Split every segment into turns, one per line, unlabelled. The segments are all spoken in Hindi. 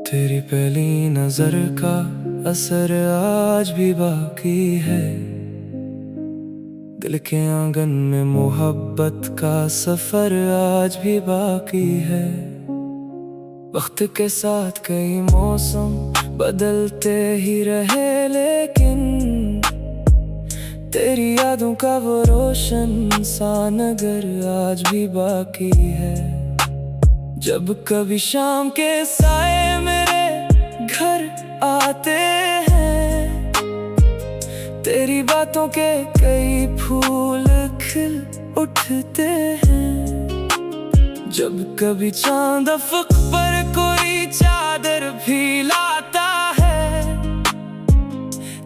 तेरी पहली नजर का असर आज भी बाकी है। दिल के आंगन में मोहब्बत का सफर आज भी बाकी है। वक्त के साथ कई मौसम बदलते ही रहे, लेकिन तेरी यादों का वो रोशन सा नगर आज भी बाकी है। जब कभी शाम के साए मेरे घर आते हैं, तेरी बातों के कई फूल खिल उठते हैं। जब कभी चांद अफ़क़ पर कोई चादर भी लाता है,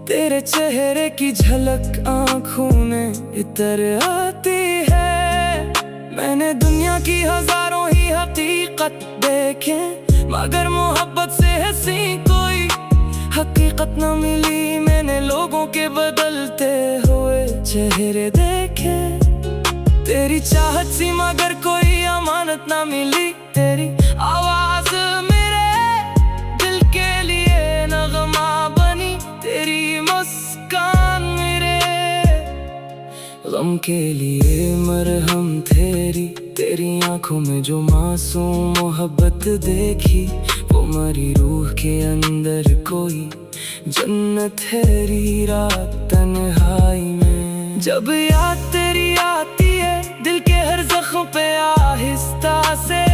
तेरे चेहरे की झलक आँखों में इतर आती है। मैंने दुनिया की हजारों ही हकीकत देखे, मगर मोहब्बत से हंसी कोई हकीकत न मिली। मैंने लोगों के बदलते हुए चेहरे देखे, तेरी चाहत सी मगर कोई अमानत न मिली। तेरी आवाज मेरे दिल के लिए नगमा बनी, तेरी मुस्कान मेरे गम के लिए मरहम। तेरी आंखों में जो मासूम मोहब्बत देखी, वो मरी रूह के अंदर कोई जन्नत है रात तन्हाई में। जब याद तेरी आती है दिल के हर जख्म पे आहिस्ता से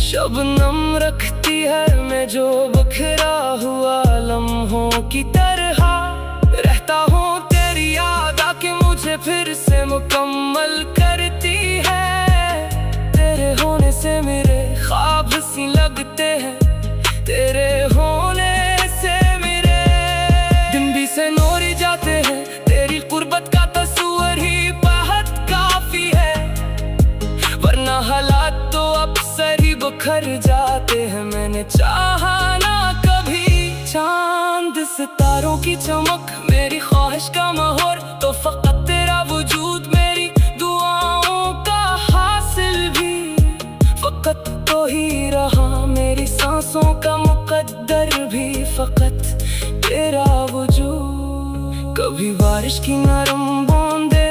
शबनम रखती है, मैं जो बखरा हुआ लम्हों की तरह रहता हूँ। तेरी याद आके मुझे फिर से मुकम्मल करती है। तेरे होने से मेरे ख्वाब सी लगते हैं, तेरे होने से मेरे दिन भी से नूरी जाते हैं। तेरी कुर्बत का तस्वीर ही बहुत काफी है, वरना हालात तो अक्सर ही बिखर जाते हैं। मैंने चाहा ना कभी चांद सितारों की चमक, मेरी ख्वाहिश का महर तो फकत तेरा वजूद। मेरी दुआओं का हासिल भी फकत तो ही रहा, मेरी सांसों का मुकद्दर भी फकत तेरा वजूद। कभी बारिश की नरम बूंदे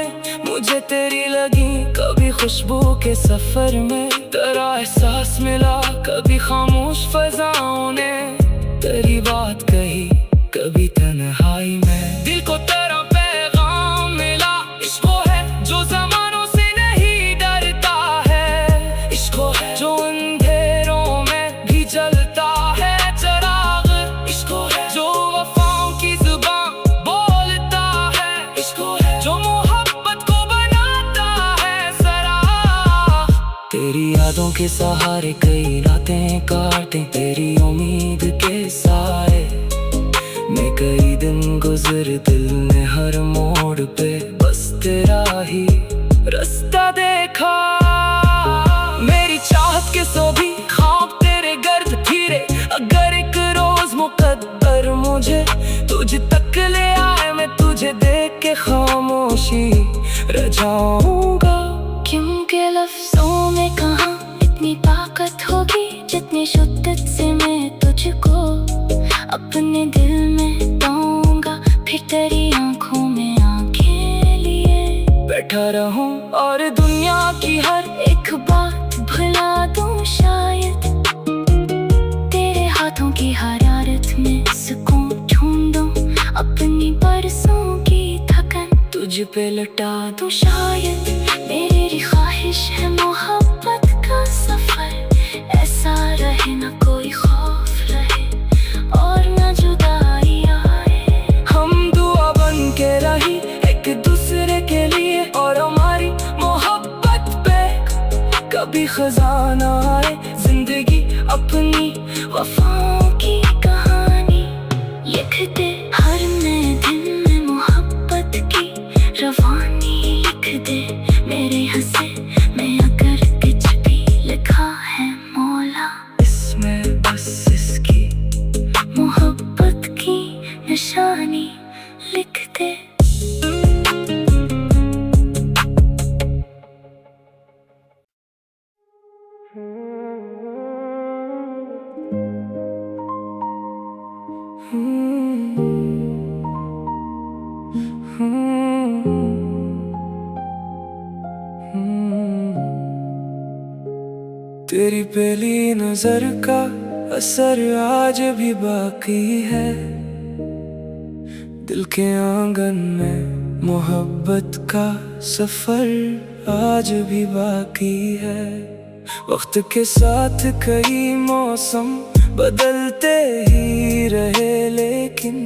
मुझे तेरी लगी, कभी खुशबू के सफर में तेरा एहसास मिला। कभी खामोश फजाओं ने तेरी बात कही, कभी तन्हाई में दिल को तेरा पैगाम मिला। इश्क वो है जो ज़मानों से नहीं डरता है, इश्क वो है जो अंधेरों में भी जलता है चिराग। इश्क वो है जो वफाओं की जुबान बोलता है, इश्क वो है जो मोहब्बत को बनाता है सराग। तेरी यादों के सहारे कई रातें काटे, तेरी उम्मीद के साए मैं कई दिन गुजर। दिल ने हर मोड़ पे बस तेरा ही रास्ता देखा। मेरी चाहत के सो भी ख्वाब तेरे गर्द फिरे, अगर एक रोज मुकद्दर मुझे तुझ तक ले आए, मैं तुझे देख के खामोशी रह जाऊंगा।
क्योंकि लफ्जों में कहाँ इतनी ताकत होगी, जितनी शिद्दत से मैं तुझको अपने दिल में दूंगा। फिर तेरी आंखों में आंखें लिए
बैठा रहूं
और दुनिया की हर एक बात भुला दूं शायद। तेरे हाथों की हरारत में सुकून ढूंढूं, अपनी बरसों की थकन
तुझ पे लटा
दूं शायद। मेरी ख्वाहिश है मोहब्बत का सफर ऐसा रहे, ना कोई खौफ रहे और ना जुदाई आए।
हम दुआ बन के रही एक दूसरे के लिए, और हमारी मोहब्बत पे पहली नजर का असर आज भी बाकी है। दिल के आंगन में मोहब्बत का सफर आज भी बाकी है। वक्त के साथ कई मौसम बदलते ही रहे, लेकिन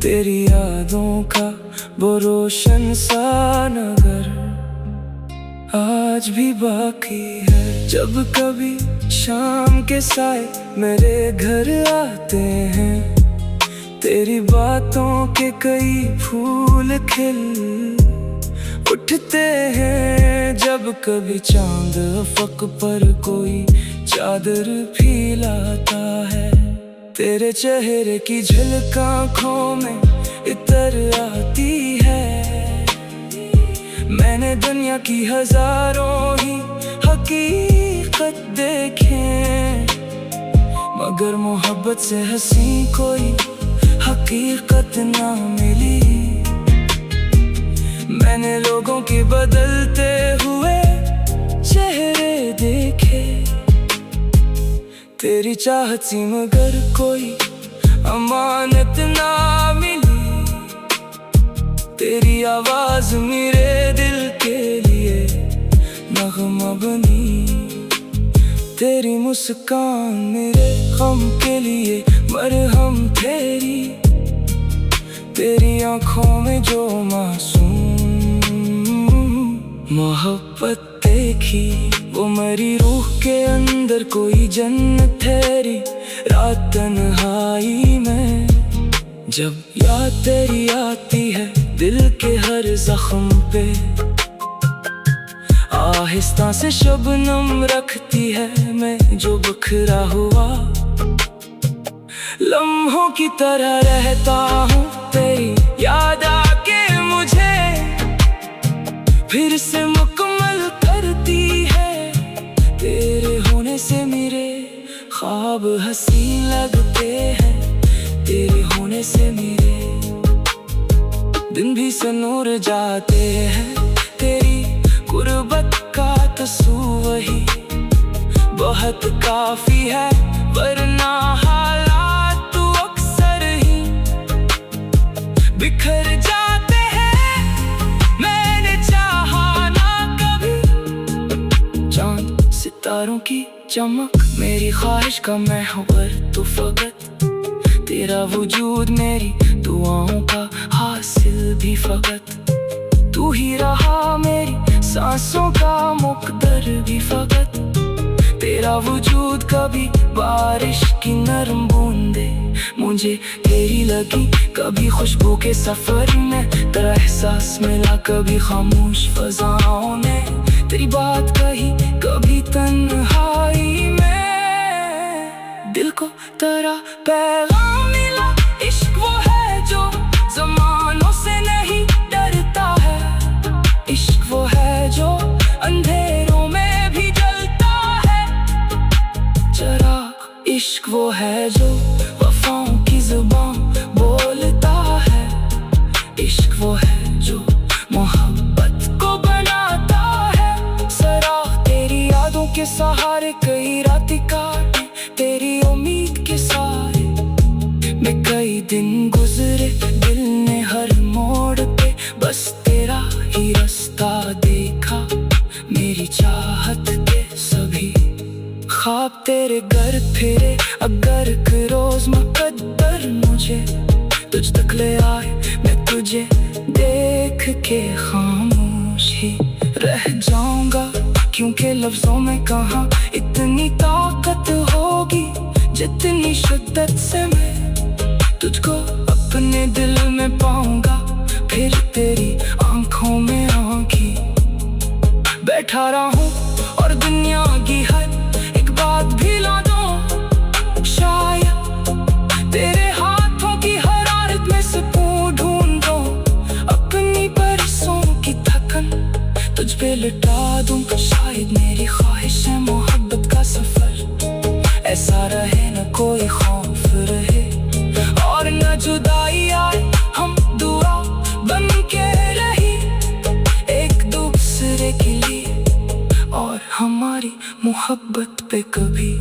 तेरी यादों का वो रोशन सा नगर आज भी बाकी है। जब कभी शाम के साए मेरे घर आते हैं, तेरी बातों के कई फूल खिल उठते हैं। जब कभी चांद अफक पर कोई चादर भी लाता है, तेरे चेहरे की झलक आँखों में इतर आती है। मैंने दुनिया की हजारों ही हकीकत देखे, मगर मोहब्बत से हंसी कोई हकीकत ना मिली। मैंने लोगों के बदलते हुए चेहरे देखे, तेरी चाहत सी मगर कोई अमानत ना मिली। तेरी आवाज मेरे दिल के लिए नगमा बनी, तेरी मुस्कान मेरे गम के लिए मरहम तेरी। तेरी आंखों में जो मासूम मोहब्बत देखी, वो मेरी रूह के अंदर कोई जन्नत ठहरी। रात तन्हाई में जब याद तेरी आती है, दिल के हर जख्म पे आहिस्ता से शबनम रखती है। मैं जो बिखरा हुआ लम्हों की तरह रहता हूँ, तेरी याद आके मुझे फिर से मुकम्मल करती है। तेरे होने से मेरे ख्वाब हसीन लगते हैं, तेरे होने से मेरे दिन भी सनूर जाते हैं। तेरी गुर्बत का तस्वीर वही बहुत काफी है, वरना हालात तो अक्सर ही बिखर जाते हैं। मैंने चाहा ना कभी चांद सितारों की चमक, मेरी ख्वाहिश का महवर तो फकत तेरा वजूद, मेरी दुआओं का हासिल भी फकत तू ही रहा। मेरी सांसों का मुकद्दर भी फकत तेरा वजूद। कभी बारिश की नरम बूंदे मुझे तेरी लगी, कभी खुशबू के सफर में तेरा एहसास मिला, कभी खामोश फज़ाओं ने तेरी बात कही, कभी तन्हाई में दिल को तेरा पैगाम मिला। इश्क वो है जो ज़मानों से नहीं डरता है, इश्क वो है जो अंधेरों में भी जलता है चिराग। इश्क वो है जो वफाओं की ज़ुबान बोलता है, इश्क वो है जो मोहब्बत को बनाता है। सरा तेरी यादों के सहारे कई रातें काटे, तेरी उम्मीद के सहारे में कई दिन गुजरे। दिल ने हर मोड़ पे बस तेरा ही रास्ता देखा, मेरी चाहत के सभी ख्वाब तेरे घर फिरे। अगर एक रोज मुकद्दर मुझे तुझ तक ले आए, मैं तुझे देख के खामोश ही रह जाऊंगा, क्योंकि लफ्जों में कहाँ इतनी ताकत होगी जितनी शिद्दत से मैं तुझको अपने दिल में पाऊंगा। फिर तेरी आंखों में आंखें बैठा रहूं और दुनिया की हर एक बात भी ला दूं। शायद तेरे हाथों की हरारत में सुकून ढूंढूं, अपनी बरसों की थकन तुझ पे लुटा दूं। शायद मेरी ख्वाहिश है मोहब्बत का सफर ऐसा रहे, न कोई खौफ रहे और न जुदाई आए। हम दुआ बन के रही एक दूसरे के लिए, और हमारी मोहब्बत पे कभी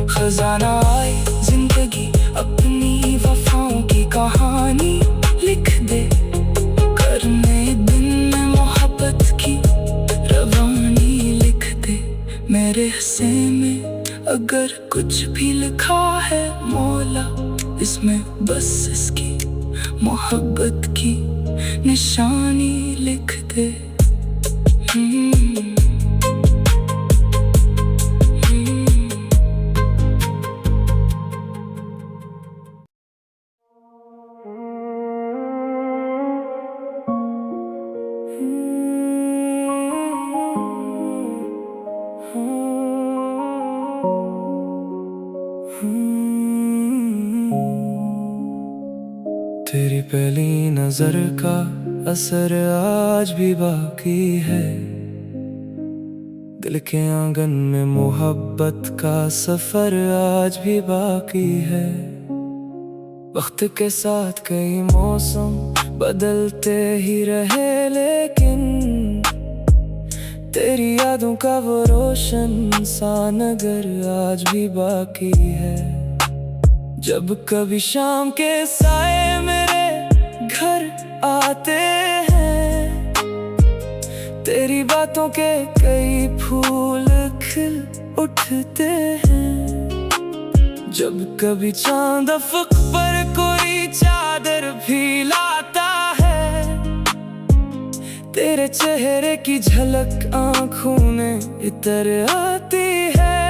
खजाना आए जिंदगी अपनी वफाओं की कहानी लिख दे। करने दिन में मोहब्बत की रवानी लिख दे। मेरे हिस्से में अगर कुछ भी लिखा है मौला, इसमें बस इसकी मोहब्बत की निशानी लिख दे। तेरी पहली नजर का असर आज भी बाकी है। दिल के आंगन में मोहब्बत का सफर आज भी बाकी है। वक्त के साथ कई मौसम बदलते ही रहे, लेकिन तेरी यादों का वो रोशन सा नगर आज भी बाकी है। जब कभी शाम के साए मेरे घर आते हैं, तेरी बातों के कई फूल खिल उठते हैं। जब कभी चांद अफ़क़ पर कोई चादर भी लाता है, तेरे चेहरे की झलक आँखों में इतर आती है।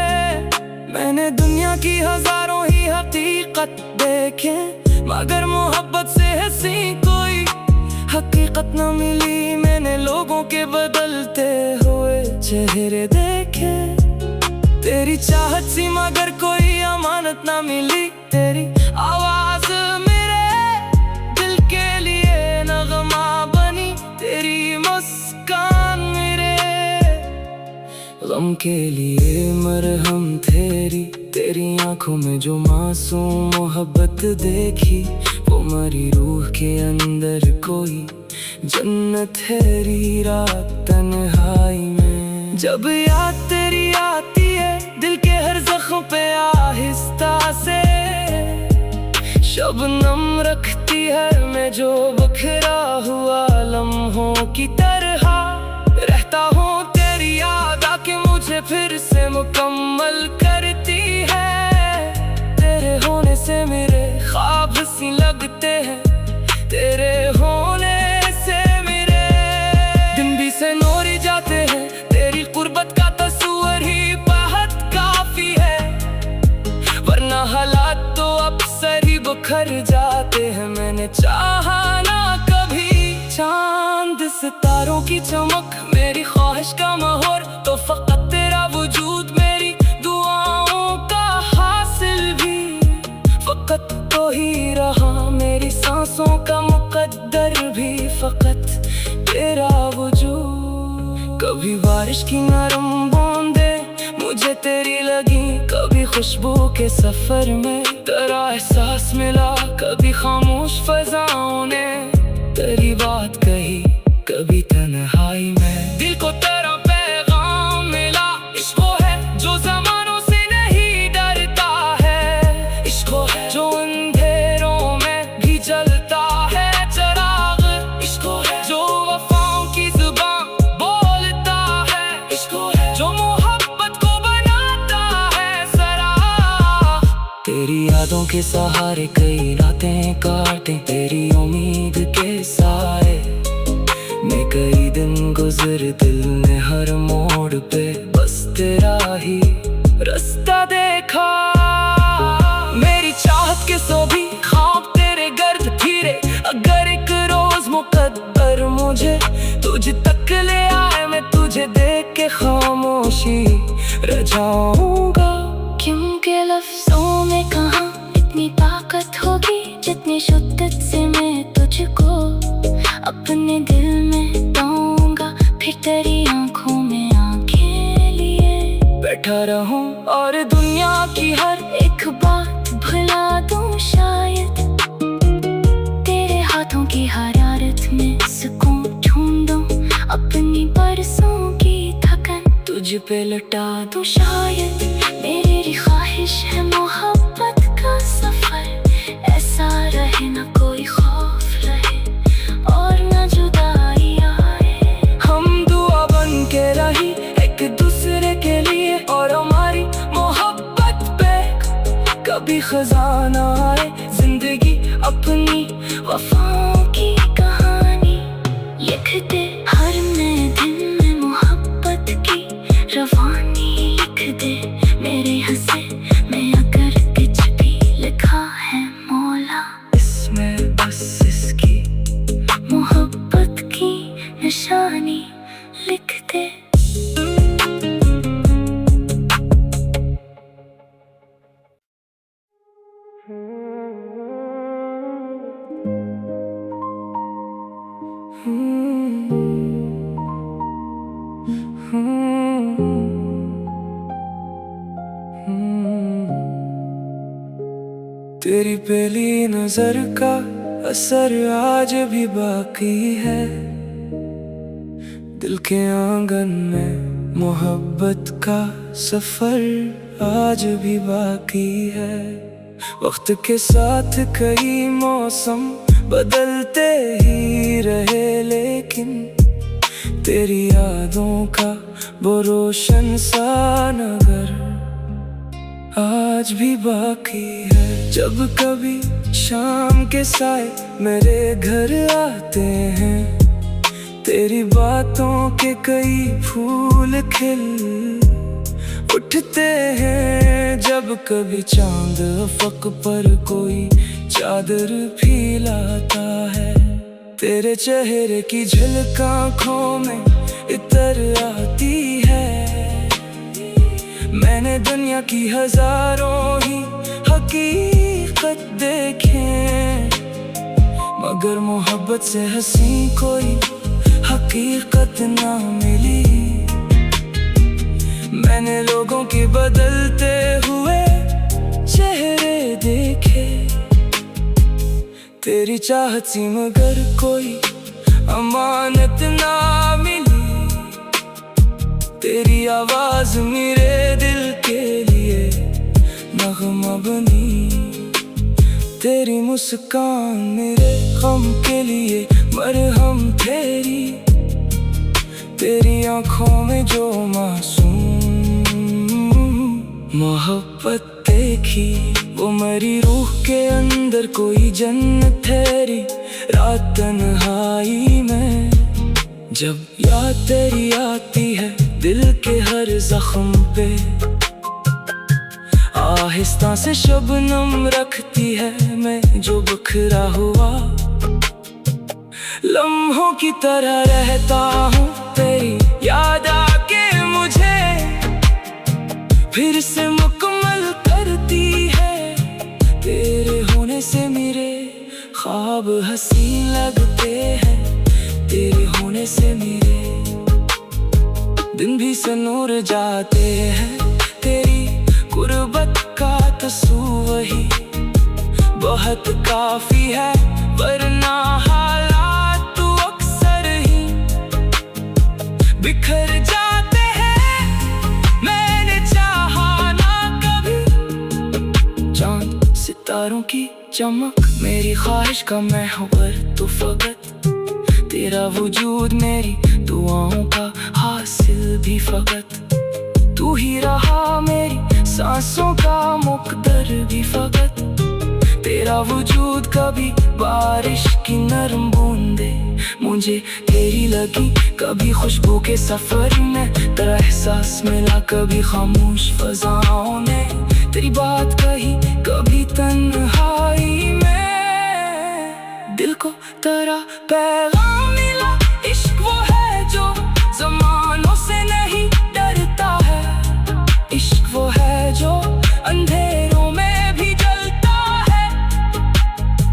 मैंने दुनिया की हजारों ही हकीकत देखे, मगर मोहब्बत से हंसी कोई हकीकत न मिली। मैंने लोगों के बदलते हुए चेहरे देखे, तेरी चाहत सी मगर कोई अमानत न मिली। तेरी आवाज मेरे दिल के लिए नगमा बनी, तेरी मुस्कान मेरे गम के लिए मरहम। तेरी आंखों में जो मासूम मोहब्बत देखी, वो मरी रूह के अंदर कोई जन्नत है रात तन्हाई में। जब याद तेरी आती है दिल के हर जख्म पे आहिस्ता से शबनम रखती है। मैं जो बिखरा हुआ लम्हों की तरह रहता हूँ, तेरी याद आके मुझे फिर से मुकम्मल करती है। तेरे होने से मेरे ख्वाब सी लगते हैं, तेरे होने से मेरे दिन भी से नोरी जाते हैं। तेरी कुर्बत का तस्वीर ही बहुत काफी है, वरना हालात तो अक्सर ही बिखर जाते हैं। मैंने चाहा ना कभी चांद सितारों की चमक, मेरी ख्वाहिश का महर तो फकत तेरा वजूद। मेरी दुआओं का हासिल भी फकत तो ही रहा, मेरी सांसों का मुकद्दर भी फकत तेरा वजूद। कभी बारिश की नरम बूंदे मुझे तेरी लगी, कभी खुशबू के सफर में तेरा एहसास मिला। कभी खामोश फजाओं ने तेरी बात कही, कभी तन्हाई में दिल को तेरा पैगाम मिला। इश्क वो है जो ज़मानों से नहीं डरता है, इश्क वो है जो अंधेरों में भी जलता है चिराग। इश्क वो है जो वफाओं की जुबान बोलता है, इश्क वो है जो मोहब्बत को बनाता है सराग। तेरी यादों के सहारे कई रातें काटे, तेरी उम्मीद के साए में कई दिन गुजर। दिल ने हर मोड़ पे बस तेरा ही रास्ता देखा। मेरी चाहत के सो भी ख्वाब तेरे गर्द फिरे, अगर एक रोज मुकद्दर मुझे तुझ तक ले आए, मैं तुझे देख के खामोशी रह जाऊंगा।
क्योंकि लफ्जों में कहाँ इतनी ताकत होगी, जितनी शिद्दत से मैं तुझको अपने दिल में डालूंगा। फिर तेरी आंखों में आंखें लिए
बैठा रहूं
और दुनिया की हर एक बात भुला दूं शायद। तेरे हाथों की हरारत में सुकून ढूंढूं, अपनी बरसों की थकन
तुझ
तुझ पे लुटा दूं शायद मेरी ख्वाहिश है मोहब्बत का सफर ऐसा रहे न कोई खौफ रहे और न जुदाई आए।
हम दुआ बन के रही एक दूसरे के लिए और हमारी मोहब्बत पे कभी खजाना आए। जिंदगी अपनी
वफाओं की कहानी लिख दे हर नए दिन में मोहब्बत की रवानी लिख दे मेरे हंसे में अगर कुछ भी लिखा है मौला
इसमें बस इसकी
मोहब्बत की निशानी लिख दे।
तेरी पहली नजर का असर आज भी बाकी है। दिल के आंगन में मोहब्बत का सफर आज भी बाकी है। वक्त के साथ कई मौसम बदलते ही रहे लेकिन तेरी यादों का वो रोशन सा नगर आज भी बाकी है। जब कभी शाम के साए मेरे घर आते हैं तेरी बातों के कई फूल खिल उठते हैं। जब कभी चांद अफक पर कोई चादर भी लाता है तेरे चेहरे की झलक आँखों में इतर आती है। मैंने दुनिया की हजारों ही हकीकत देखे मगर मोहब्बत से हंसी कोई हकीकत ना मिली। मैंने लोगों के बदलते हुए चेहरे देखे तेरी चाहत सी मगर कोई अमानत ना मिली। तेरी आवाज मेरे दिल के लिए नगमा बनी। तेरी मुस्कान मेरे गम के लिए मरहम तेरी। तेरी आंखों में जो मासूम मोहब्बत देखी वो मेरी रूह के अंदर कोई जन्नत ठहरी। रात तन्हाई में जब याद तेरी आती है दिल के हर जख्म पे आहिस्ता से शबनम रखती है मैं जो बिखरा हुआ। लम्हों की तरह रहता हूँ तेरी याद आके मुझे फिर से मुकम्मल करती है। तेरे होने से मेरे ख्वाब हसीन लगते हैं। तेरे होने से मेरे दिन भी सनूर जाते हैं। तेरी गुर्बत का तस्वीर वही बहुत काफी है वरना हालात तो अक्सर ही बिखर जाते हैं। मैंने चाहा ना कभी चांद सितारों की चमक मेरी ख्वाहिश का महवर तो फकत तेरा वजूद मेरी दुआओं का हासिल भी फकत तू ही रहा। मेरी सांसों का मुकद्दर भी फकत तेरा वजूद। कभी बारिश की नरम बूंदे मुझे तेरी लगी कभी खुशबू के सफर में तेरा एहसास मिला कभी खामोश फजाओं ने तेरी बात कही कभी तन्हाई में दिल को तेरा पैगाम मिला। इश्क वो है जो ज़मानों से नहीं डरता है। इश्क वो है जो अंधेरों में भी जलता है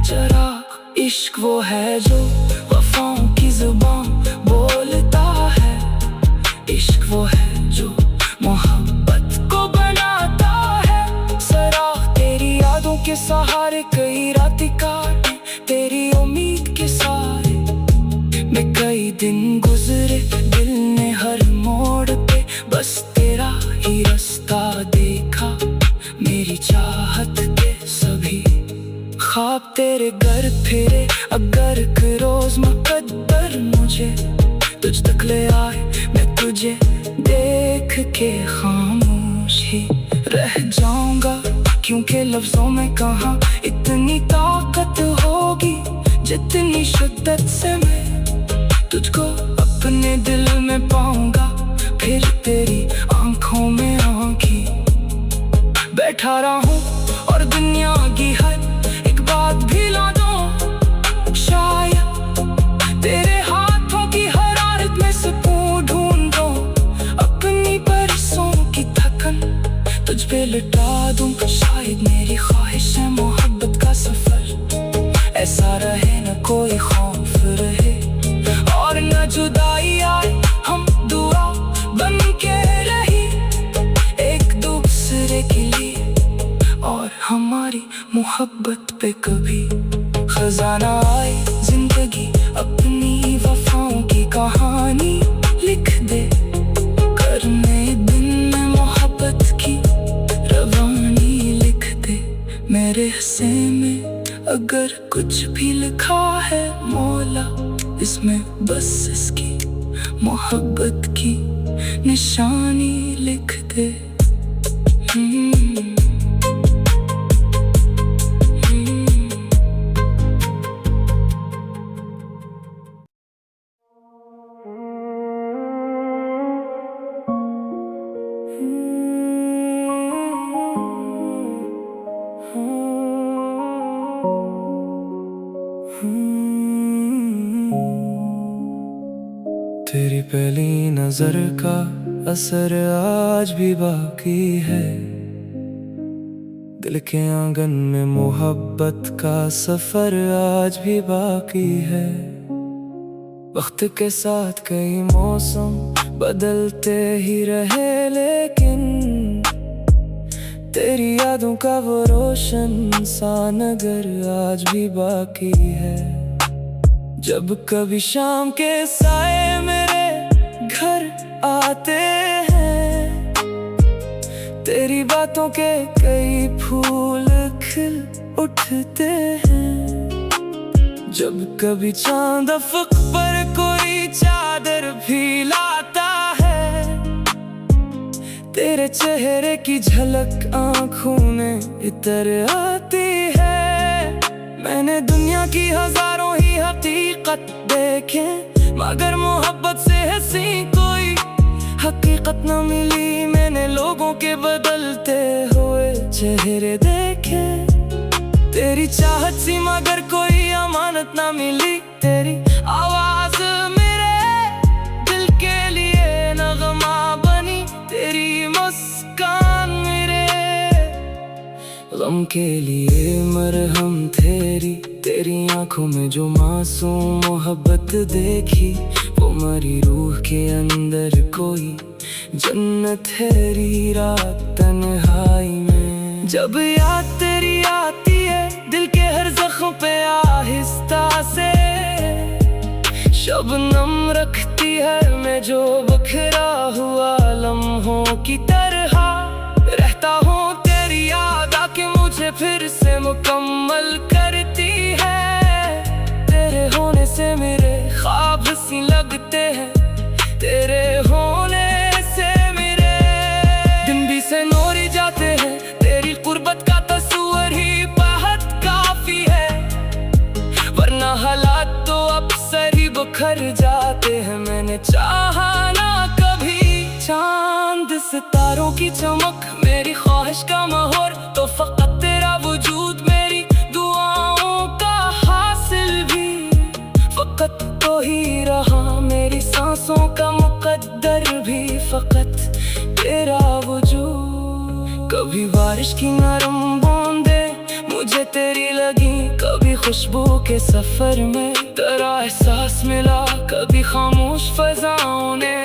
चिराग। इश्क वो है जो वफाओं की ज़ुबान बोलता है। इश्क वो है जो मोहब्बत को बनाता है। सराग तेरी यादों के सहारे कई रातें काटे तेरी उम्मीद के सहारे में कई दिन गुजरे। दिल ने हर मोड़ पे बस ख्वाब तेरे घर फिरे अगर कोई रोज मुकद्दर मुझे तुझ तक ले आए, मैं तुझे देख के खामोश ही रह जाऊंगा, क्योंकि लफ्जों में कहाँ इतनी ताकत होगी जितनी शिद्दत से मैं तुझको अपने दिल में पाऊंगा। फिर तेरी आंखों में आंखी बैठा रहूं और दुनिया की हर एक बात भी ला दूं, शायद तेरे हाथों की हरारत में सुकून ढूंढूं, अपनी बरसों की थकन तुझ पे लुटा दूं। शायद मेरी ख्वाहिश है मोहब्बत का सफर ऐसा रहे, न कोई खौफ रहे और न जुदाई आए, हम दुआ बन के रही एक दूसरे के लिए, और हमारी मोहब्बत पे कभी खजाना आए। जिंदगी अपनी वफाओं की कहानी लिख दे, करने दिन में मोहब्बत की रवानी लिख दे। मेरे हिस्से में अगर कुछ भी लिखा है मौला, इसमें बस इसकी मोहब्बत की निशानी लिख दे। तेरी पहली नजर का असर आज भी बाकी है, दिल के आंगन में मोहब्बत का सफर आज भी बाकी है। वक्त के साथ कई मौसम बदलते ही रहे, लेकिन तेरी यादों का वो रोशन सा नगर आज भी बाकी है। जब कभी शाम के साए मेरे घर आते हैं, तेरी बातों के कई फूल खिल उठते हैं। जब कभी चांद अफ़क़ पर कोई चादर भी लाता है, तेरे चेहरे की झलक आँखों में इतर आती है। मैंने दुनिया की हजारों ही हकीकत देखे, मगर मोहब्बत से हंसी कोई हकीकत न मिली। मैंने लोगों के बदलते हुए चेहरे देखे, तेरी चाहत सी मगर कोई अमानत न मिली। तेरी आवाज मेरे दिल के लिए नगमा बनी, तेरी मुस्कान मेरे गम के लिए मरहम तेरी। तेरी आंखों में जो मासूम मोहब्बत देखी, वो मरी रूह के अंदर कोई जन्नत है रात तन्हाई में। जब याद तेरी आती है दिल के हर जख्म पे आहिस्ता से शबनम रखती है, मैं जो बिखरा हुआ लम्हों की तरह रहता हूँ। तेरी याद आके मुझे फिर से मुकम्मल करती है, तेरे होने से मेरे ख्वाब हंसी लगते हैं, तेरे होने से मेरे दिन भी से नोरी जाते हैं। तेरी कुर्बत का तस्वीर ही बहुत काफी है, वरना हालात तो अक्सर ही बिखर जाते हैं। मैंने चाहा ना कभी चांद सितारों की चमक, मेरी ख्वाहिश का महर तो फकत तेरा वजूद, मेरी दुआओं का हासिल भी फकत तो ही रहा, मेरी सांसों का मुकद्दर भी फकत तेरा वजूद। कभी बारिश की नरम बूंदे मुझे तेरी लगी, कभी खुशबू के सफर में तेरा एहसास मिला, कभी खामोश फजाओं ने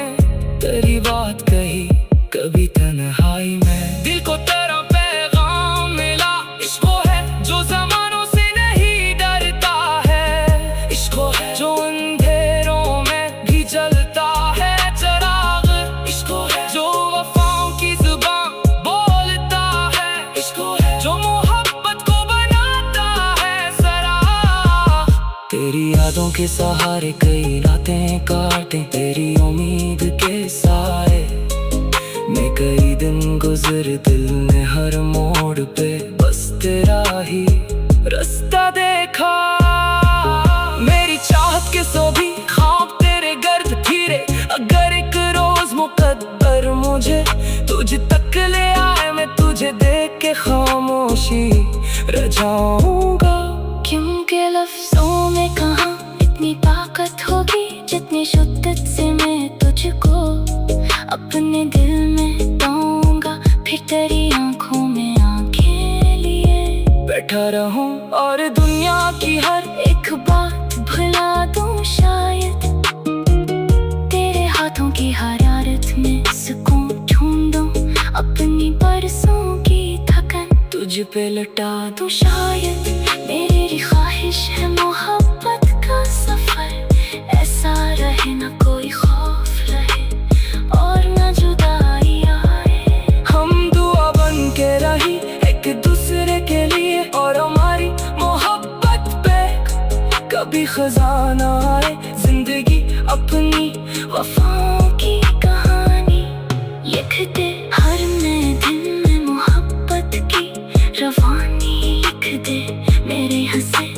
तेरी बात कही, कभी तन्हाई में दिल को तेरा पैगाम मिला। इश्क वो है जो ज़मानों से नहीं डरता है, इश्क वो है जो अंधेरों में भी जलता है चिराग, इश्क वो है जो वफाओं की जुबान बोलता है, इश्क वो है जो मोहब्बत को बनाता है यादों के सहारे कई रातें काटे तेरी उम्मीद के साए में कई दिन गुजर दिल ने हर मोड़ पे बस तेरा ही रास्ता देखा। मेरी चाहत के सो भी ख्वाब तेरे गर्द फिरे, अगर एक रोज मुकद्दर मुझे तुझ तक ले आए, मैं तुझे देख के खामोशी रह जाऊंगा।
क्योंकि लफ्जों में कहाँ इतनी ताकत होगी जितनी शिद्दत से मैं तुझको अपने दिल में डालूंगा, फिर तेरी आंखों में आंखें लिए
बैठा रहूं और दुनिया की हर
एक बात भुला दूं शायद, तेरे हाथों की हरारत में सुकून ढूंढूं, अपनी बरसों की थकन
तुझ पे लटा
दूं शायद। मेरी ख्वाहिश है मोहब्बत का सफर, ऐसा रहे ना कोई खौफ रहे और ना जुदाई आए।
हम दुआ बन के रही एक दूसरे के लिए, और हमारी मोहब्बत पे कभी खजाना आए। जिंदगी अपनी
वफाओं की कहानी लिख दे, हर नए दिन में मोहब्बत की रवानी लिख दे। मेरे हंसे